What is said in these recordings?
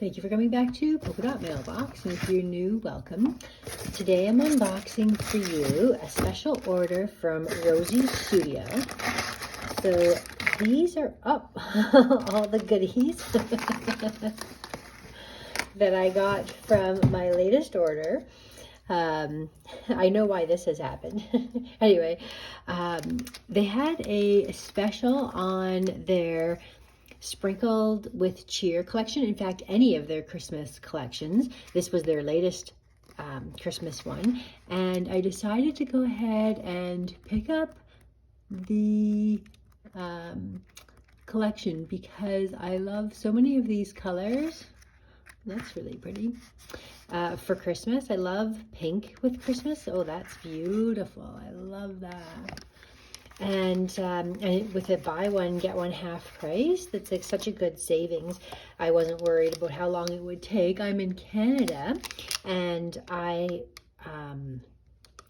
Thank you for coming back to Polka Dot Mailbox, and if you're new, welcome. Today I'm unboxing for you a special order from Rosie's Studio. So these are all the goodies that I got from my latest order. I know why this has happened. Anyway, they had a special on their Sprinkled with Cheer collection. In fact, any of their Christmas collections. This was their latest Christmas one. And I decided to go ahead and pick up the collection because I love so many of these colors. That's really pretty. For Christmas, I love pink with Christmas. Oh, that's beautiful. I love that. And with a buy one, get one half price, that's like such a good savings. I wasn't worried about how long it would take. I'm in Canada, and I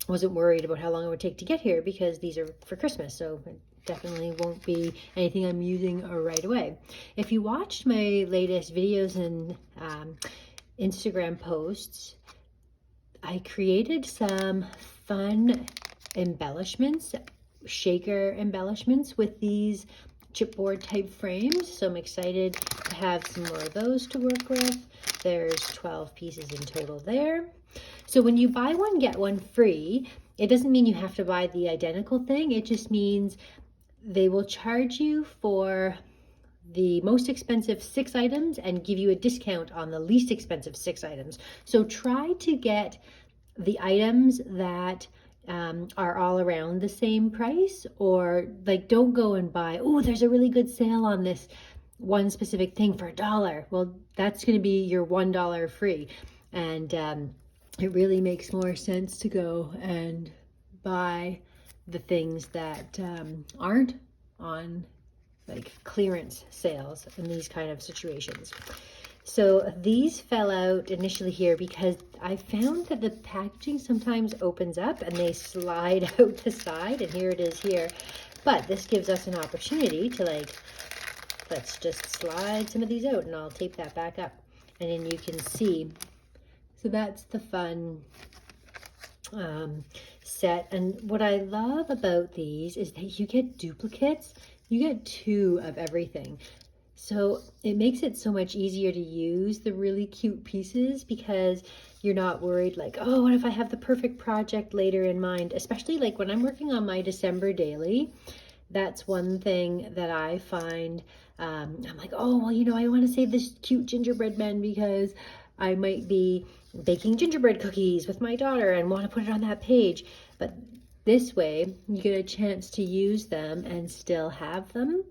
wasn't worried about how long it would take to get here because these are for Christmas, so it definitely won't be anything I'm using right away. If you watched my latest videos and Instagram posts, I created some fun embellishments, shaker embellishments with these chipboard type frames, so I'm excited to have some more of those to work with. There's 12 pieces in total there. So when you buy one get one free, it doesn't mean you have to buy the identical thing. It just means they will charge you for the most expensive 6 items and give you a discount on the least expensive 6 items. So try to get the items that are all around the same price, or like don't go and buy, oh, there's a really good sale on this one specific thing for $1. Well, that's going to be your $1 free. And it really makes more sense to go and buy the things that aren't on like clearance sales in these kind of situations. So these fell out initially here because I found that the packaging sometimes opens up and they slide out the side, and here it is here. But this gives us an opportunity to let's just slide some of these out, and I'll tape that back up. And then you can see, so that's the fun set. And what I love about these is that you get duplicates. You get 2 of everything. So it makes it so much easier to use the really cute pieces because you're not worried like, oh, what if I have the perfect project later in mind? Especially like when I'm working on my December daily, that's one thing that I find, I'm like, oh, well, you know, I want to save this cute gingerbread man because I might be baking gingerbread cookies with my daughter and want to put it on that page. But this way you get a chance to use them and still have them.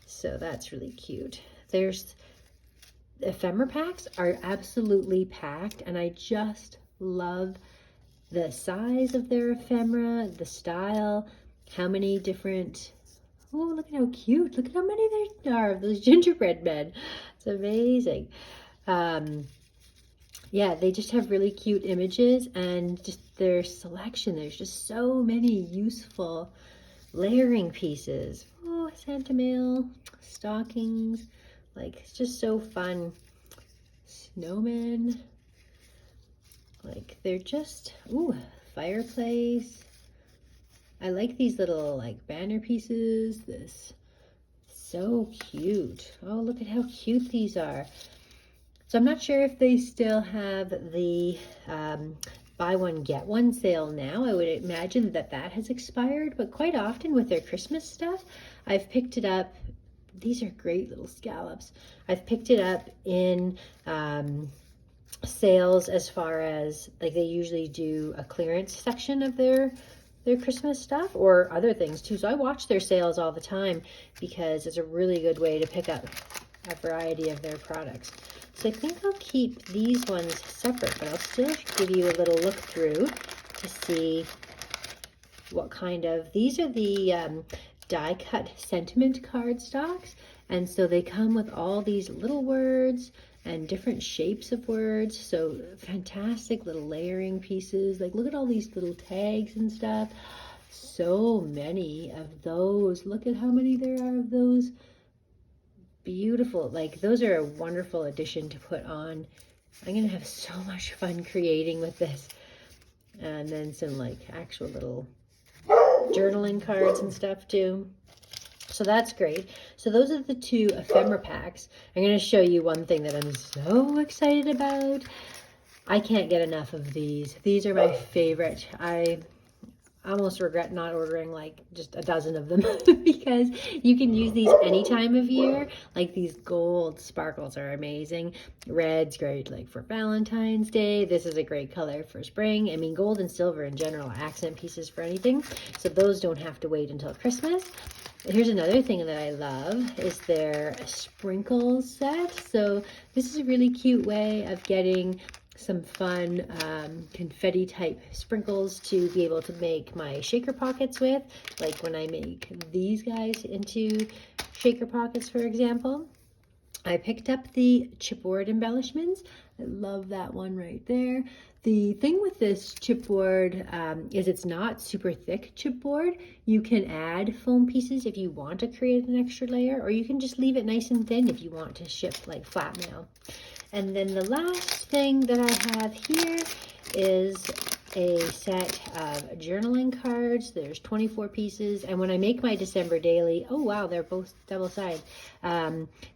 So that's really cute. There's ephemera packs are absolutely packed, and I just love the size of their ephemera, the style, how many different, oh, look at how cute. Look at how many there are of those gingerbread men. It's amazing. Yeah, they just have really cute images, and just their selection. There's just so many useful layering pieces. Oh, Santa mail, stockings, like it's just so fun. Snowmen, like they're just, ooh, fireplace. I like these little like banner pieces. This, so cute. Oh, look at how cute these are. So I'm not sure if they still have the buy one get one sale now. I would imagine that that has expired, but quite often with their Christmas stuff, I've picked it up. These are great little scallops. I've picked it up in sales, as far as like they usually do a clearance section of their Christmas stuff or other things too. So I watch their sales all the time because it's a really good way to pick up a variety of their products. So I think I'll keep these ones separate, but I'll still give you a little look through to see what kind of, these are the die cut sentiment cardstocks. And so they come with all these little words and different shapes of words. So fantastic little layering pieces. Like look at all these little tags and stuff. So many of those. Look at how many there are of those beautiful. Like, those are a wonderful addition to put on. I'm gonna have so much fun creating with this. And then some like actual little journaling cards and stuff too. So that's great. So those are the 2 ephemera packs. I'm going to show you one thing that I'm so excited about. I can't get enough of these. These are my favorite. I almost regret not ordering like just a dozen of them because you can use these any time of year. Like these gold sparkles are amazing. Red's great like for Valentine's Day. This is a great color for spring. I mean, gold and silver in general are accent pieces for anything. So those don't have to wait until Christmas. Here's another thing that I love is their sprinkles set. So this is a really cute way of getting some fun confetti type sprinkles to be able to make my shaker pockets with, like when I make these guys into shaker pockets, for example. I picked up the chipboard embellishments. I love that one right there. The thing with this chipboard is it's not super thick chipboard. You can add foam pieces if you want to create an extra layer, or you can just leave it nice and thin if you want to ship like flat mail. And then the last thing that I have here is a set of journaling cards. There's 24 pieces, and when I make my December daily, oh wow, they're both double-sided.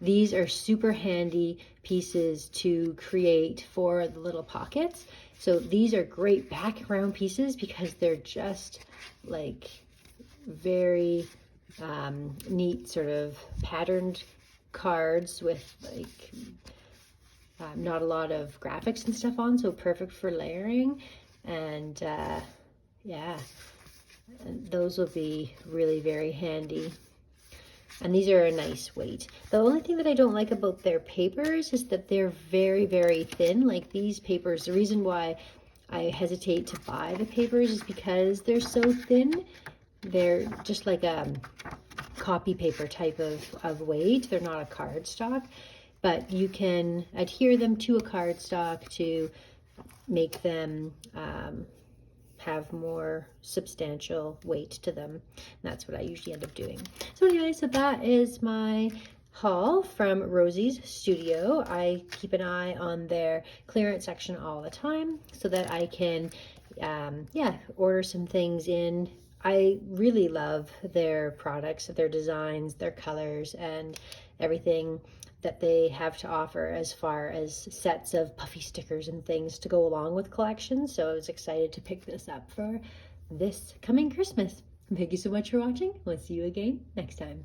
These are super handy pieces to create for the little pockets. So these are great background pieces because they're just like very neat sort of patterned cards with like not a lot of graphics and stuff on, so perfect for layering. And yeah, and those will be really very handy. And these are a nice weight. The only thing that I don't like about their papers is that they're very, very thin. Like these papers, the reason why I hesitate to buy the papers is because they're so thin. They're just like a copy paper type of weight. They're not a cardstock, but you can adhere them to a cardstock to make them have more substantial weight to them. That's what I usually end up doing. So anyway, so that is my haul from Rosie's Studio. I keep an eye on their clearance section all the time so that I can yeah, order some things in. I really love their products, their designs, their colors, and everything that they have to offer as far as sets of puffy stickers and things to go along with collections. So I was excited to pick this up for this coming Christmas. Thank you so much for watching. We'll see you again next time.